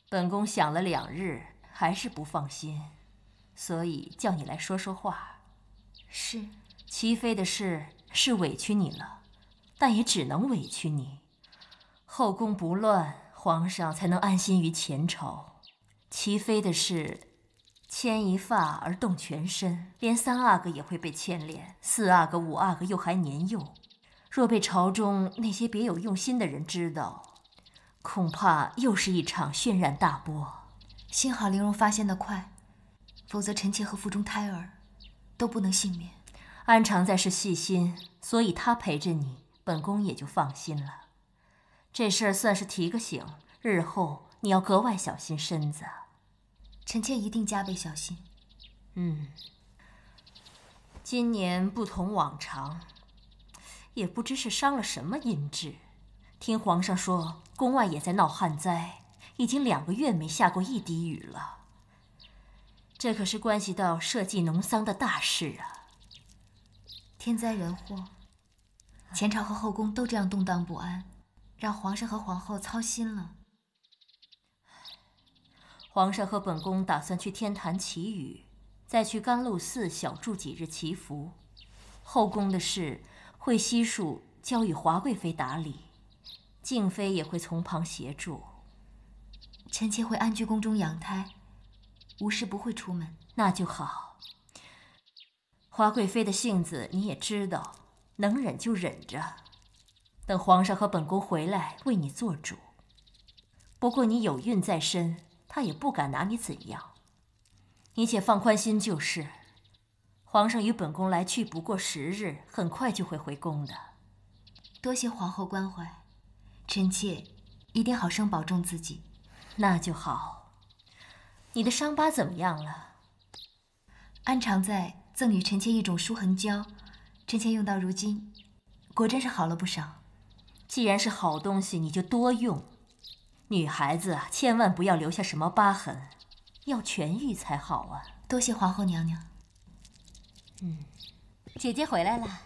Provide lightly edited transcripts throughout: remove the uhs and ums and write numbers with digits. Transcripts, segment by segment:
本宫想了2日，还是不放心，所以叫你来说说话。是，齐妃的事是委屈你了，但也只能委屈你。后宫不乱，皇上才能安心于前朝。齐妃的事，牵一发而动全身，连3阿哥也会被牵连，4阿哥、5阿哥又还年幼，若被朝中那些别有用心的人知道，恐怕又是一场轩然大波。幸好玲珑发现得快，否则臣妾和腹中胎儿都不能幸免。安常在是细心，所以他陪着你，本宫也就放心了。这事儿算是提个醒，日后你要格外小心身子。臣妾一定加倍小心。今年不同往常，也不知是伤了什么阴质。听皇上说，宫外也在闹旱灾，已经2个月没下过一滴雨了。这可是关系到社稷农桑的大事啊！天灾人祸，前朝和后宫都这样动荡不安，让皇上和皇后操心了。皇上和本宫打算去天坛祈雨，再去甘露寺小住几日祈福。后宫的事会悉数交与华贵妃打理，静妃也会从旁协助。臣妾会安居宫中养胎，无事不会出门。那就好。华贵妃的性子你也知道，能忍就忍着，等皇上和本宫回来为你做主。不过你有孕在身，他也不敢拿你怎样，你且放宽心就是。皇上与本宫来去不过10日，很快就会回宫的。多谢皇后关怀，臣妾一定好生保重自己。那就好。你的伤疤怎么样了？安常在赠与臣妾一种舒痕胶，臣妾用到如今，果真是好了不少。既然是好东西，你就多用。女孩子啊，千万不要留下什么疤痕，要痊愈才好啊。多谢皇后娘娘。姐姐回来了。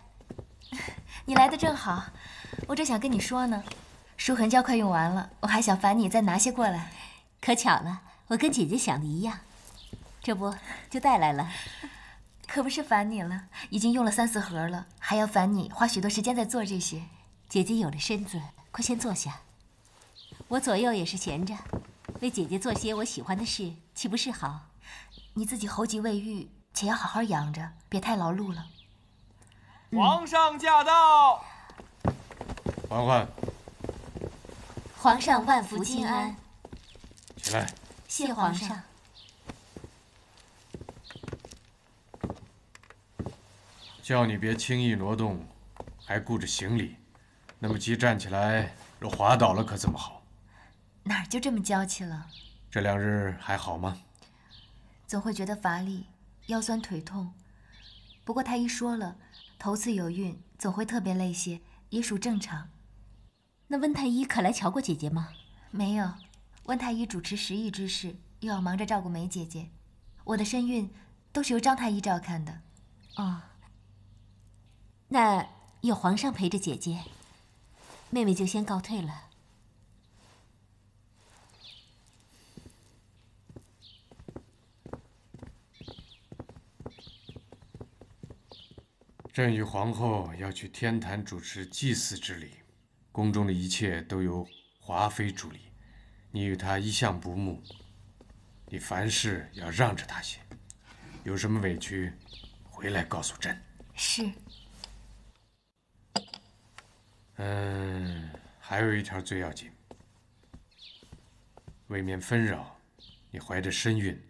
你来的正好，我正想跟你说呢，舒痕胶快用完了，我还想烦你再拿些过来。可巧了，我跟姐姐想的一样，这不就带来了。可不是烦你了，已经用了3、4盒了，还要烦你花许多时间在做这些。姐姐有了身子，快先坐下。我左右也是闲着，为姐姐做些我喜欢的事，岂不是好？你自己喉疾未愈，且要好好养着，别太劳碌了。皇上驾到！嬛嬛，皇上万福金安。起来。谢皇上。叫你别轻易挪动，还顾着行李，那么急站起来，若滑倒了可怎么好？哪儿就这么娇气了？这2日还好吗？总会觉得乏力，腰酸腿痛。不过太医说了，头次有孕，总会特别累些，也属正常。那温太医可来瞧过姐姐吗？没有，温太医主持10亿之事，又要忙着照顾梅姐姐，我的身孕都是由张太医照看的。哦，那有皇上陪着姐姐，妹妹就先告退了。朕与皇后要去天坛主持祭祀之礼，宫中的一切都由华妃主理。你与她一向不睦，你凡事要让着她些。有什么委屈，回来告诉朕。是。还有一条最要紧，为免纷扰，你怀着身孕，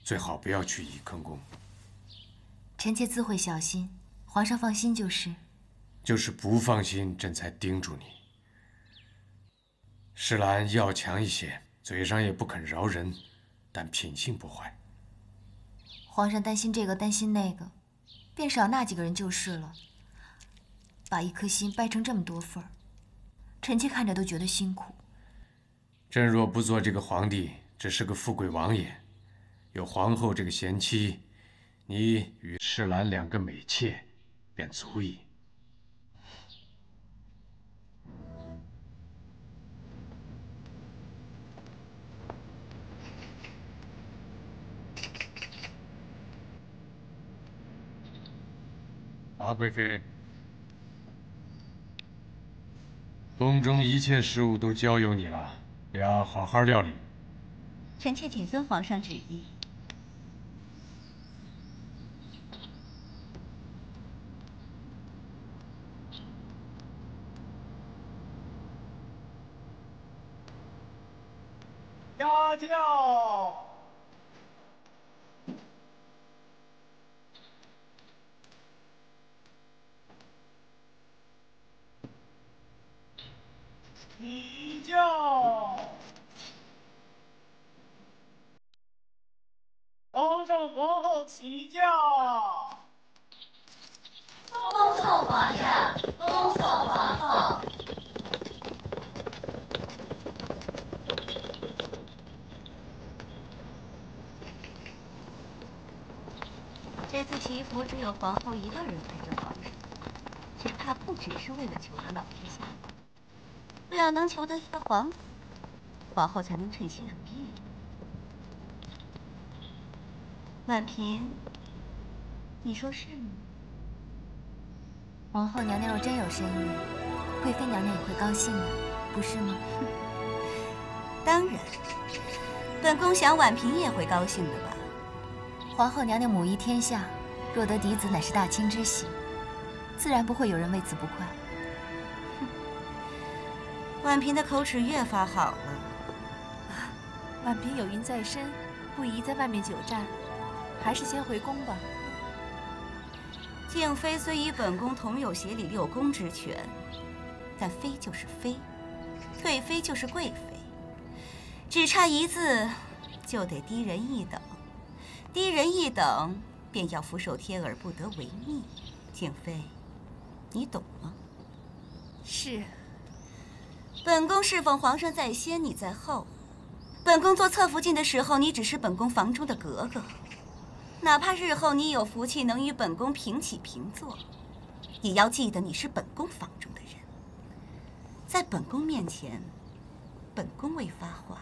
最好不要去翊坑宫。臣妾自会小心，皇上放心就是。就是不放心，朕才叮嘱你。世兰要强一些，嘴上也不肯饶人，但品性不坏。皇上担心这个担心那个，便少那几个人就是了。把一颗心掰成这么多份儿，臣妾看着都觉得辛苦。朕若不做这个皇帝，只是个富贵王爷，有皇后这个贤妻，你与世兰2个美妾，便足矣。华贵妃，宫中一切事务都交由你了，要好好料理。臣妾谨遵皇上旨意。家教。起教。皇上皇后起驾。恭送皇上，恭送皇后。这次祈福只有皇后一个人陪着皇上，只怕不只是为了求得老天下。若要能求得一个皇后才能称心如意。婉嫔，你说是吗？皇后娘娘若真有深意，贵妃娘娘也会高兴的，不是吗？当然，本宫想婉嫔也会高兴的吧。皇后娘娘母仪天下，若得嫡子，乃是大清之喜，自然不会有人为此不快。婉嫔的口齿越发好了。婉嫔有孕在身，不宜在外面久站，还是先回宫吧。静妃虽与本宫同有协理六宫之权，但妃就是妃，贵妃就是贵妃，只差一字就得低人一等。低人一等，便要俯首帖耳，不得违逆。静妃，你懂吗？是。本宫侍奉皇上在先，你在后。本宫做侧福晋的时候，你只是本宫房中的格格。哪怕日后你有福气能与本宫平起平坐，也要记得你是本宫房中的人。在本宫面前，本宫未发话，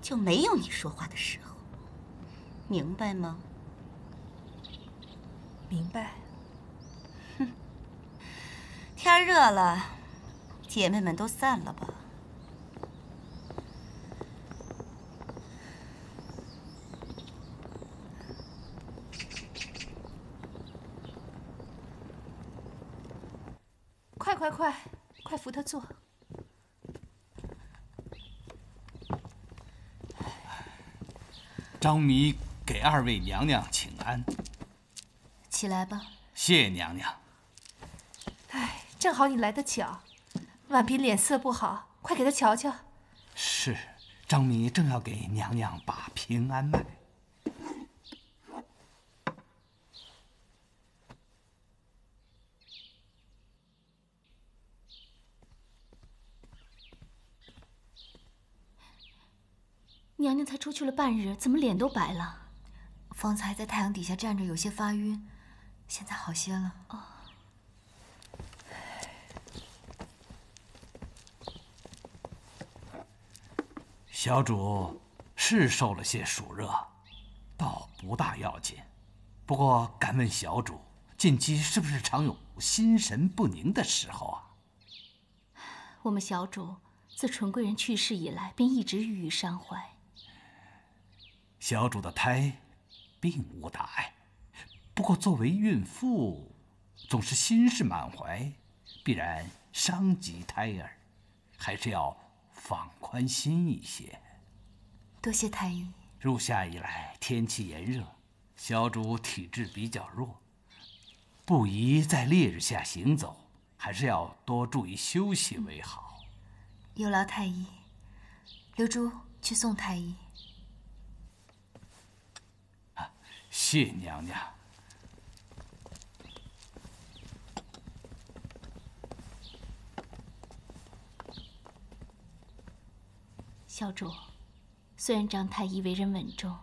就没有你说话的时候。明白吗？明白。哼，天热了，姐妹们都散了吧。快扶她坐。张弥给二位娘娘请安。起来吧。谢娘娘。哎，正好你来得巧，婉嫔脸色不好，快给她瞧瞧。是，张弥正要给娘娘把平安脉。娘娘才出去了半日，怎么脸都白了？方才在太阳底下站着，有些发晕，现在好些了。哦。小主是受了些暑热，倒不大要紧。不过敢问小主，近期是不是常有心神不宁的时候啊？我们小主自纯贵人去世以来，便一直郁郁伤怀。小主的胎并无大碍，不过作为孕妇，总是心事满怀，必然伤及胎儿，还是要放宽心一些。多谢太医。入夏以来天气炎热，小主体质比较弱，不宜在烈日下行走，还是要多注意休息为好。有劳太医。刘珠去送太医。谢娘娘。小主，虽然张太医为人稳重，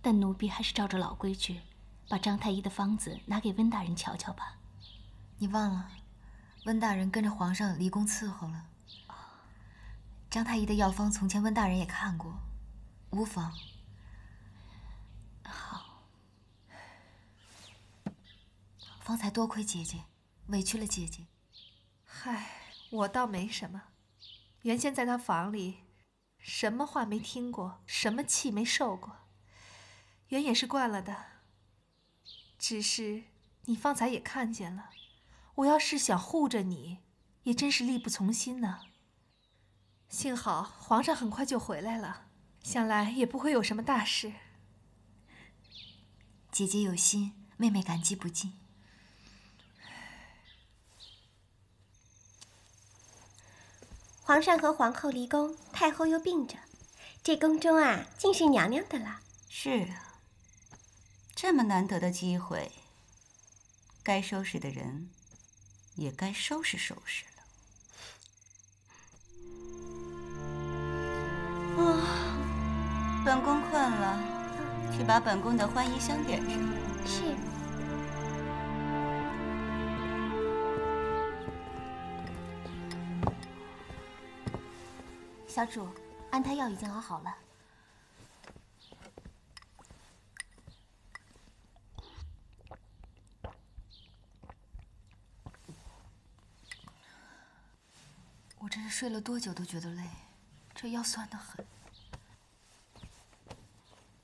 但奴婢还是照着老规矩，把张太医的方子拿给温大人瞧瞧吧。你忘了，温大人跟着皇上离宫伺候了。张太医的药方，从前温大人也看过，无妨。好。方才多亏姐姐，委屈了姐姐。嗨，我倒没什么。原先在他房里，什么话没听过，什么气没受过，原也是惯了的。只是你方才也看见了，我要是想护着你，也真是力不从心呢。幸好皇上很快就回来了，想来也不会有什么大事。姐姐有心，妹妹感激不尽。皇上和皇后离宫，太后又病着，这宫中啊，尽是娘娘的了。是啊，这么难得的机会，该收拾的人也该收拾收拾了。本宫困了，去把本宫的欢宜香点上。是。小主，安胎药已经熬好了。我这是睡了多久都觉得累，这腰酸得很。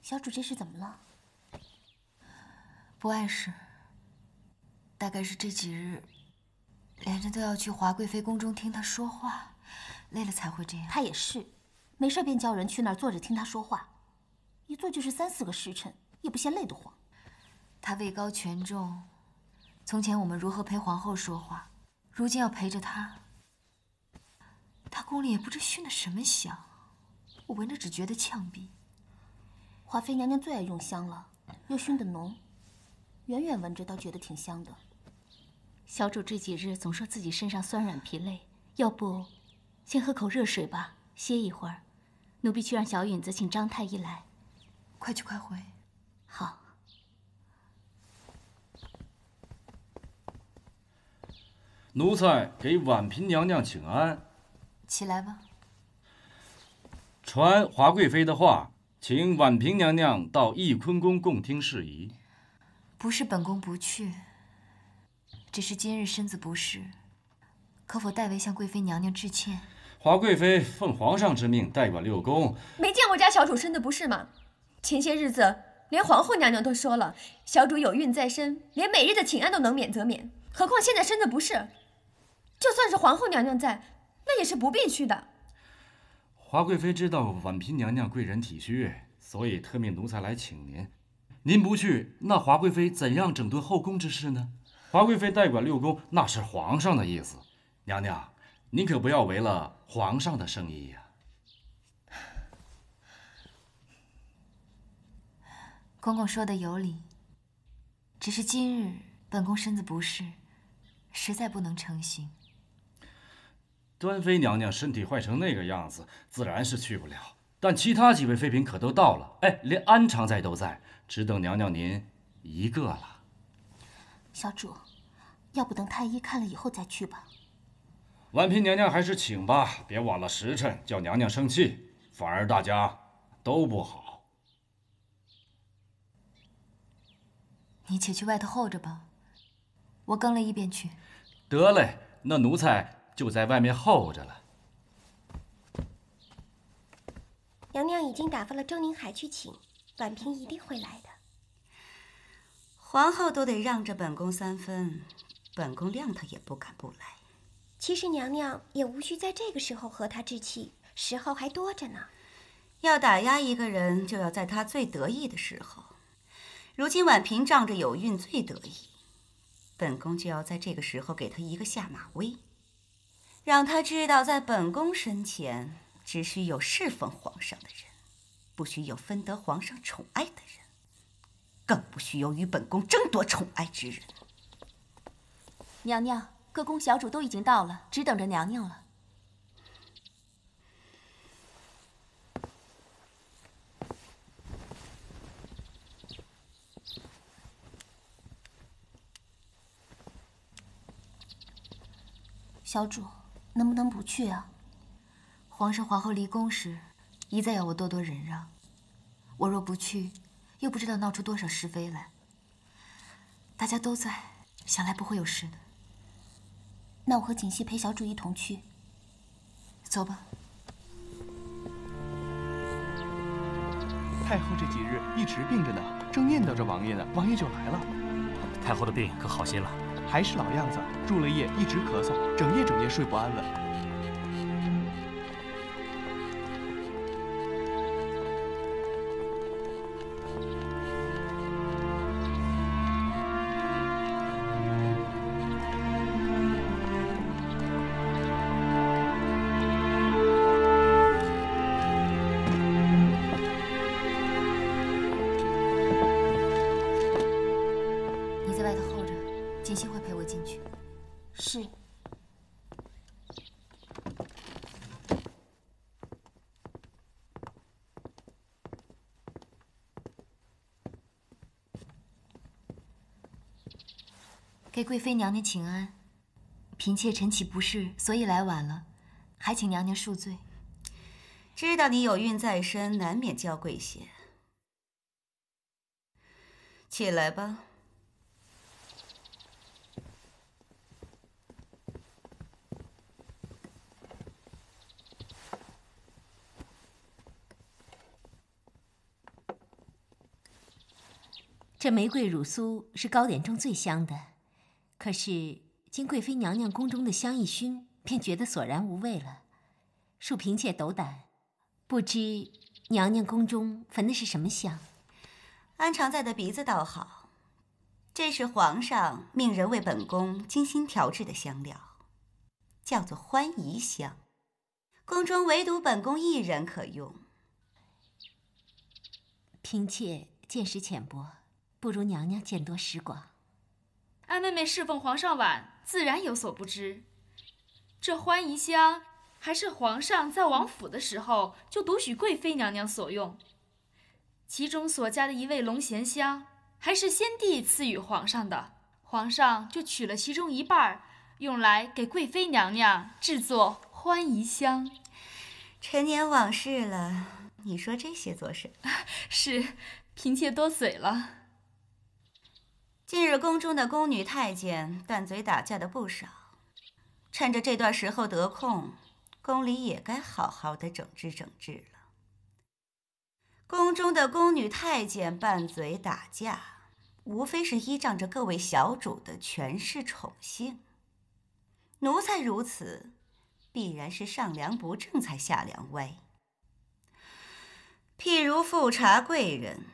小主，这是怎么了？不碍事，大概是这几日连着都要去华贵妃宫中听她说话，累了才会这样。她也是，没事便叫人去那儿坐着听她说话，一坐就是3、4个时辰，也不嫌累得慌。她位高权重，从前我们如何陪皇后说话，如今要陪着她。她宫里也不知熏的什么香，我闻着只觉得呛鼻。华妃娘娘最爱用香了，又熏得浓，远远闻着倒觉得挺香的。小主这几日总说自己身上酸软疲累，要不先喝口热水吧，歇一会儿。奴婢去让小允子请张太医来。快去快回。好。奴才给婉嫔娘娘请安。起来吧。传华贵妃的话，请婉嫔娘娘到翊坤宫共听事宜。不是本宫不去，只是今日身子不适，可否代为向贵妃娘娘致歉？华贵妃奉皇上之命代管6宫，没见过家小主身子不适吗？前些日子连皇后娘娘都说了，小主有孕在身，连每日的请安都能免则免，何况现在身子不适，就算是皇后娘娘在，那也是不必去的。华贵妃知道婉嫔娘娘贵人体虚，所以特命奴才来请您。您不去，那华贵妃怎样整顿后宫之事呢？华贵妃代管6宫，那是皇上的意思。娘娘，您可不要违了皇上的圣意呀。公公说的有理，只是今日本宫身子不适，实在不能成行。端妃娘娘身体坏成那个样子，自然是去不了。但其他几位妃嫔可都到了，哎，连安常在都在，只等娘娘您一个了。小主，要不等太医看了以后再去吧。婉嫔娘娘还是请吧，别晚了时辰，叫娘娘生气，反而大家都不好。你且去外头候着吧，我更了一边去。得嘞，那奴才就在外面候着了。娘娘已经打发了周宁海去请，婉嫔一定会来的。皇后都得让着本宫3分，本宫谅她也不敢不来。其实娘娘也无需在这个时候和她置气，时候还多着呢。要打压一个人，就要在他最得意的时候。如今婉嫔仗着有孕最得意，本宫就要在这个时候给她一个下马威，让她知道，在本宫身前，只需有侍奉皇上的人，不许有分得皇上宠爱的人，更不许有与本宫争夺宠爱之人。娘娘，各宫小主都已经到了，只等着娘娘了。小主，能不能不去啊？皇上、皇后离宫时，一再要我多多忍让。我若不去，又不知道闹出多少是非来。大家都在，想来不会有事的。那我和锦汐陪小主一同去。走吧。太后这几日一直病着呢，正念叨着王爷呢，王爷就来了。太后的病可好些了？还是老样子，住了夜一直咳嗽，整夜睡不安稳。你在外头候着，锦汐会陪我进去。是。给贵妃娘娘请安，嫔妾晨起不适，所以来晚了，还请娘娘恕罪。知道你有孕在身，难免娇贵些。起来吧。这玫瑰乳酥是糕点中最香的，可是经贵妃娘娘宫中的香一熏，便觉得索然无味了。恕嫔妾斗胆，不知娘娘宫中焚的是什么香？安常在的鼻子倒好，这是皇上命人为本宫精心调制的香料，叫做欢宜香，宫中唯独本宫一人可用。嫔妾见识浅薄，不如娘娘见多识广。安妹妹侍奉皇上晚，自然有所不知。这欢宜香还是皇上在王府的时候就独许贵妃娘娘所用，其中所加的一味龙涎香，还是先帝赐予皇上的，皇上就取了其中一半，用来给贵妃娘娘制作欢宜香。陈年往事了，你说这些做什么？是，嫔妾多嘴了。近日宫中的宫女太监拌嘴打架的不少，趁着这段时候得空，宫里也该好好的整治整治了。宫中的宫女太监拌嘴打架，无非是依仗着各位小主的权势宠幸。奴才如此，必然是上梁不正才下梁歪。譬如富察贵人，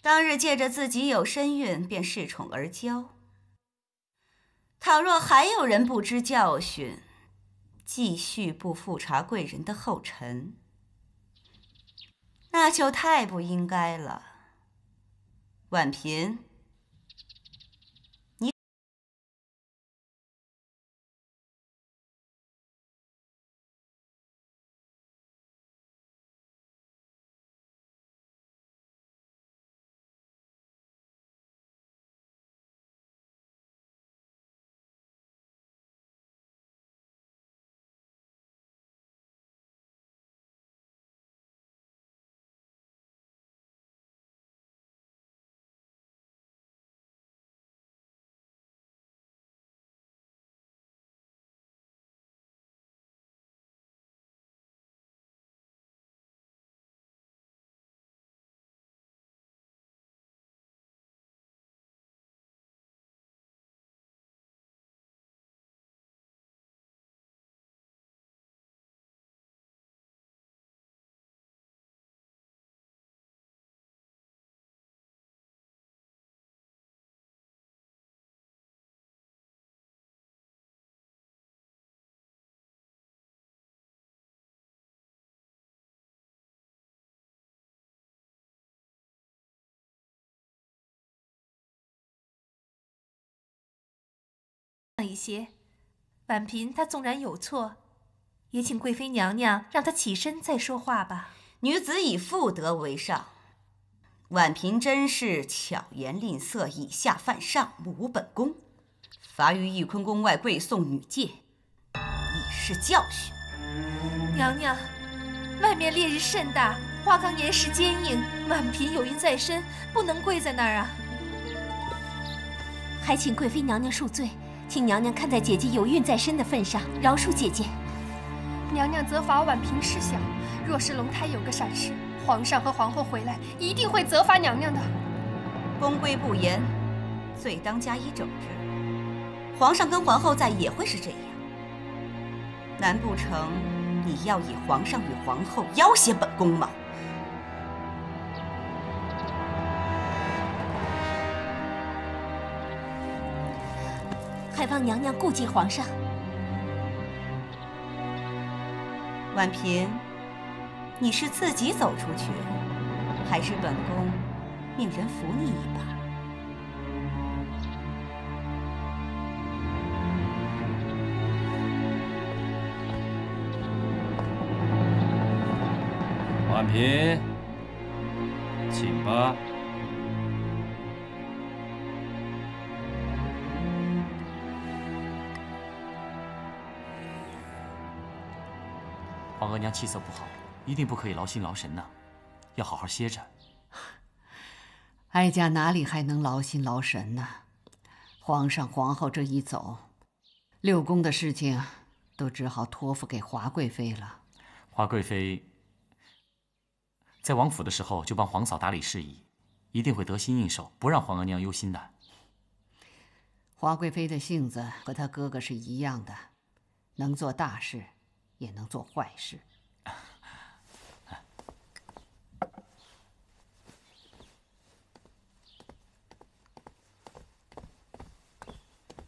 当日借着自己有身孕，便恃宠而骄。倘若还有人不知教训，继续步富察贵人的后尘，那就太不应该了。婉嫔，你一些，婉嫔她纵然有错，也请贵妃娘娘让她起身再说话吧。女子以妇德为上，婉嫔真是巧言令色，以下犯上，侮辱本宫，罚于翊坤宫外跪诵女戒，以示教训。娘娘，外面烈日甚大，花岗岩石坚硬，婉嫔有孕在身，不能跪在那儿啊。还请贵妃娘娘恕罪，请娘娘看在姐姐有孕在身的份上，饶恕姐姐。娘娘责罚婉嫔事小，若是龙胎有个闪失，皇上和皇后回来一定会责罚娘娘的。宫规不严，罪当加以整治。皇上跟皇后在也会是这样，难不成你要以皇上与皇后要挟本宫吗？还望娘娘顾及皇上。婉嫔，你是自己走出去，还是本宫命人扶你一把？婉嫔，请吧。皇额娘气色不好，一定不可以劳心劳神呐，要好好歇着。哀家哪里还能劳心劳神呢？皇上、皇后这一走，六宫的事情都只好托付给华贵妃了。华贵妃在王府的时候就帮皇嫂打理事宜，一定会得心应手，不让皇额娘忧心的。华贵妃的性子和她哥哥是一样的，能做大事，也能做坏事。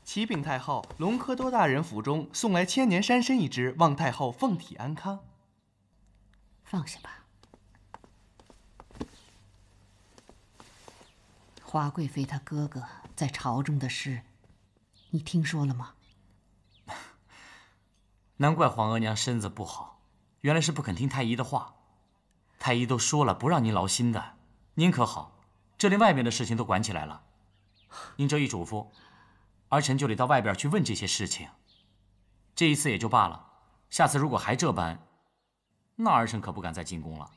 启禀太后，隆科多大人府中送来千年山参一只，望太后凤体安康。放下吧。华贵妃她哥哥在朝中的事，你听说了吗？难怪皇额娘身子不好，原来是不肯听太医的话。太医都说了不让您劳心的，您可好，这连外面的事情都管起来了。您这一嘱咐，儿臣就得到外边去问这些事情。这一次也就罢了，下次如果还这般，那儿臣可不敢再进宫了。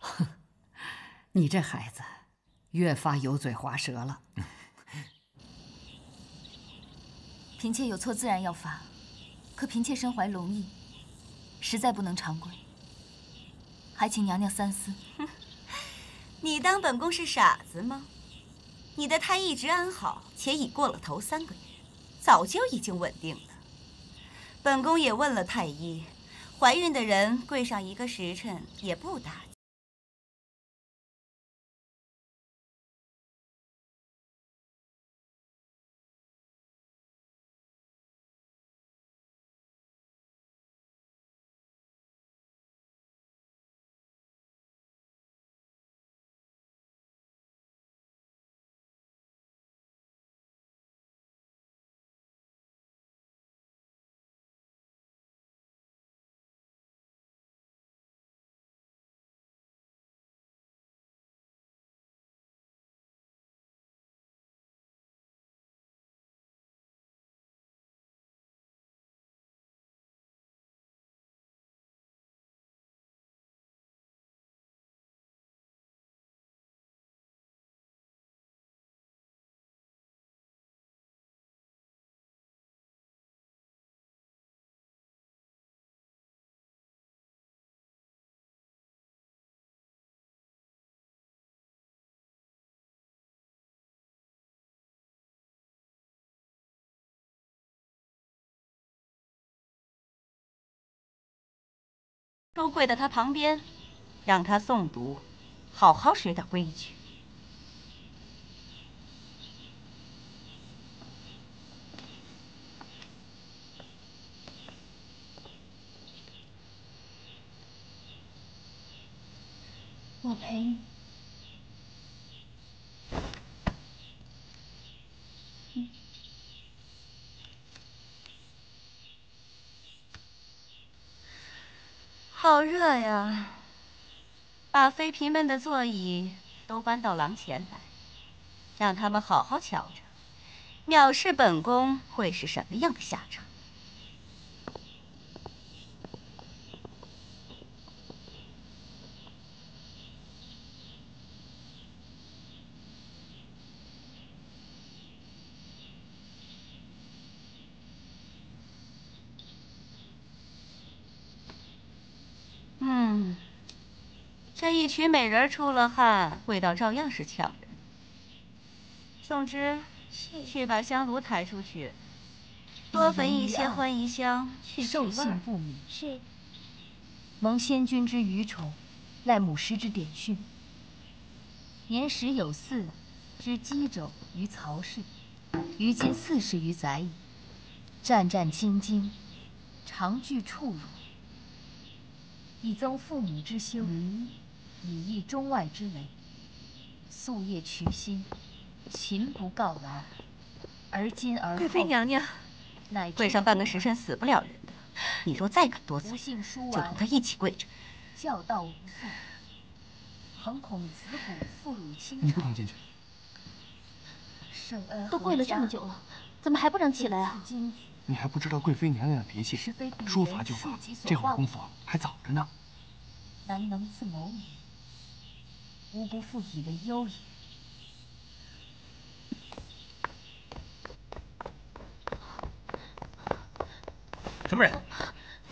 你这孩子越发油嘴滑舌了。嫔妾有错自然要罚，可嫔妾身怀龙裔，实在不能长跪，还请娘娘三思。你当本宫是傻子吗？你的胎一直安好，且已过了头3个月，早就已经稳定了。本宫也问了太医，怀孕的人跪上1个时辰也不打紧。都跪在他旁边，让他诵读，好好学点规矩。我陪你。好热呀！把妃嫔们的座椅都搬到廊前来，让他们好好瞧着，藐视本宫会是什么样的下场。这一群美人出了汗，味道照样是呛人。总之，去把香炉抬出去，多焚一些欢宜香，去兽味性不泯，是。蒙先君之愚宠，赖母师之典训。年时有嗣，知箕帚于曹氏，于今40余载矣。战战兢兢，常惧触辱，以增父母之修，以益中外之为。夙夜渠心，勤不告劳。而今而后，贵妃娘娘，跪上半个时辰死不了人的。你若再敢多嘴，就同他一起跪着。教道无素，恒恐子骨复辱亲朝。你不能进去。圣恩都跪了这么久了，怎么还不让起来啊？你还不知道贵妃娘娘的脾气，说罚就罚，这会儿功夫还早着呢。难能自谋也，无不复以为忧也。什么人？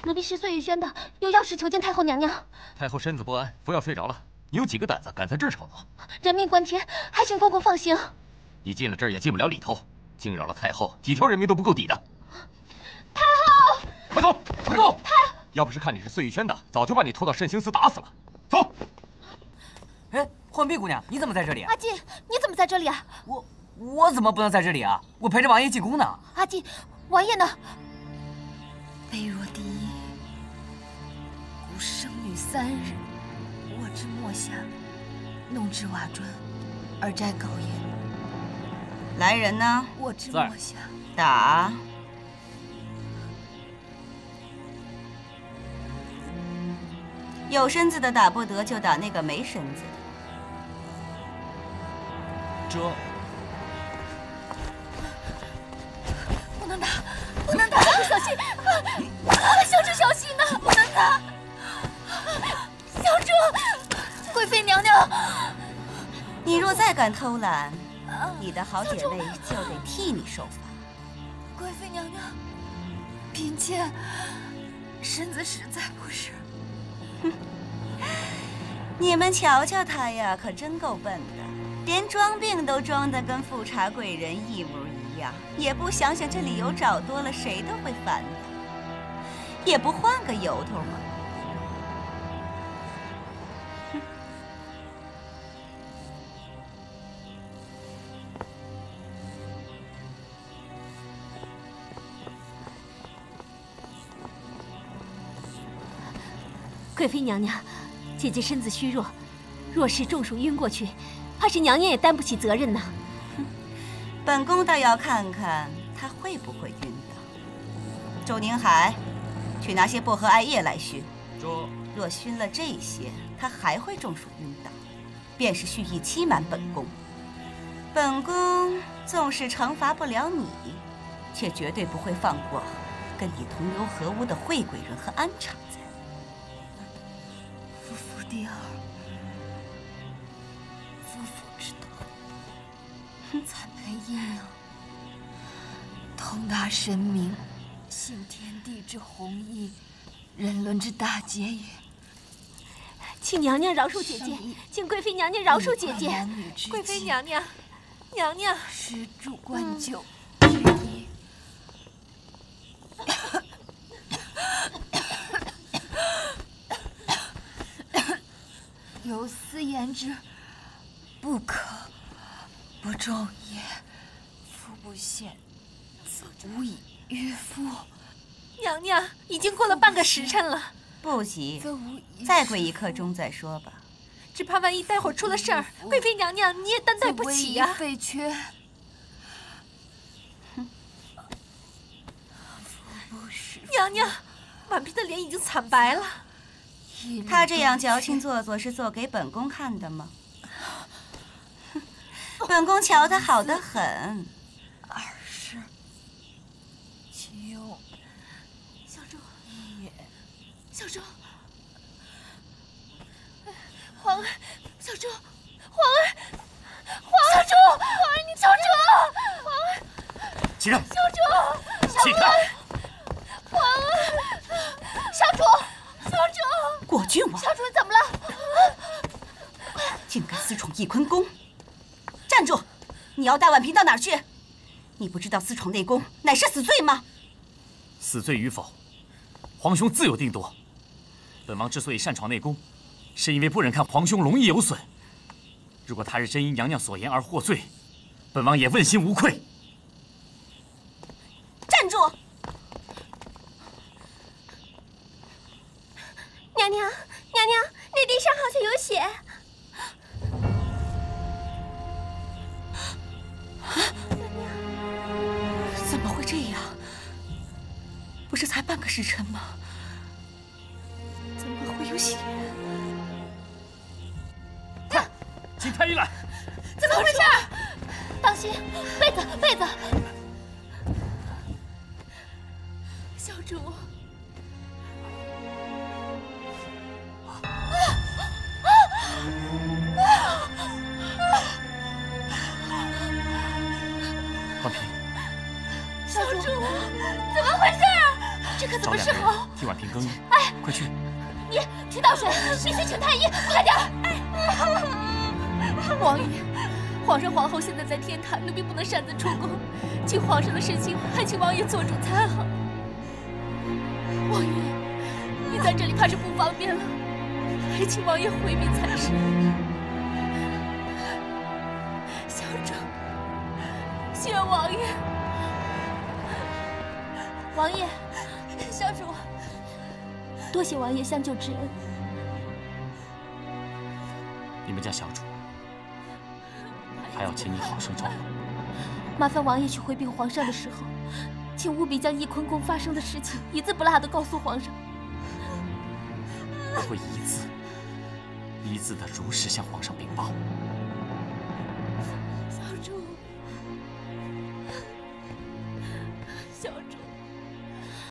奴婢是碎玉轩的，有要事求见太后娘娘。太后身子不安，服药睡着了。你有几个胆子敢在这儿吵闹？人命关天，还请公公放行。你进了这儿也进不了里头，惊扰了太后，几条人命都不够抵的。太后，快走，快走！要不是看你是碎玉轩的，早就把你拖到慎刑司打死了。走。哎，浣碧姑娘，你怎么在这里啊？阿进，你怎么在这里啊？我怎么不能在这里啊？我陪着王爷进宫呢。阿进，王爷呢？卑若第一，故生女3日，卧之墨下，弄之瓦砖，而摘稿言。来人呢？卧之墨下。打。有身子的打不得，就打那个没身子的。这。不能打，不能打！小主小心！小主小心呐！不能打！小主，贵妃娘娘，你若再敢偷懒，你的好姐妹就得替你受罚。贵妃娘娘，嫔妾身子实在不是。哼，你们瞧瞧他呀，可真够笨的，连装病都装得跟富察贵人一模一样，也不想想这理由找多了谁都会烦的，也不换个由头吗？贵妃娘娘，姐姐身子虚弱，若是中暑晕过去，怕是娘娘也担不起责任呐。本宫倒要看看她会不会晕倒。周宁海，去拿些薄荷艾叶来熏。若熏了这些，她还会中暑晕倒，便是蓄意欺瞒本宫。本宫纵使惩罚不了你，却绝对不会放过跟你同流合污的惠贵人和安常在。夫妇第二，夫妇之道，惨配阴阳，通达神明，信天地之弘毅，人伦之大节也。请娘娘饶恕姐姐，请贵妃娘娘饶恕姐姐。贵妃娘娘，娘娘，施主灌酒。有司言之，不可不中也。夫不献，则无以悦夫。娘娘，已经过了半个时辰了，不急，再跪一刻钟再说吧。只怕万一待会儿出了事儿，贵妃娘娘你也担待不起呀。废缺。娘娘，婉嫔的脸已经惨白了。她这样矫情做作是做给本宫看的吗？本宫瞧她好得很。20、9、小主，也，小主，皇儿，小主，皇儿，小主，皇儿，你小主，皇儿，起来，小主，起开，皇儿，小主，小主，果郡王，小主怎么了？竟敢私闯翊坤宫！站住！你要带婉嫔到哪儿去？你不知道私闯内宫乃是死罪吗？死罪与否，皇兄自有定夺。本王之所以擅闯内宫，是因为不忍看皇兄龙翼有损。如果他日真因娘娘所言而获罪，本王也问心无愧。站住！娘娘，娘娘，你地上好像有血。怎么会这样？不是才半个时辰吗？怎么会有血？快，请太医来！怎么回事？当心，被子，被子！小主。婉嫔，小主，怎么回事？这可怎么是好？替婉嫔更衣。哎，快去！你去倒水，你去请太医，快点！王爷，皇上、皇后现在在天坛，奴婢不能擅自出宫，请皇上的事情还请王爷做主才好。王爷，你在这里怕是不方便了，还请王爷回避才是。小主。谢王爷，王爷，小主，多谢王爷相救之恩。你们家小主还要请你好生照顾。麻烦王爷去回禀皇上的时候，请务必将翊坤宫发生的事情一字不落地告诉皇上。我会一字一字地如实向皇上禀报。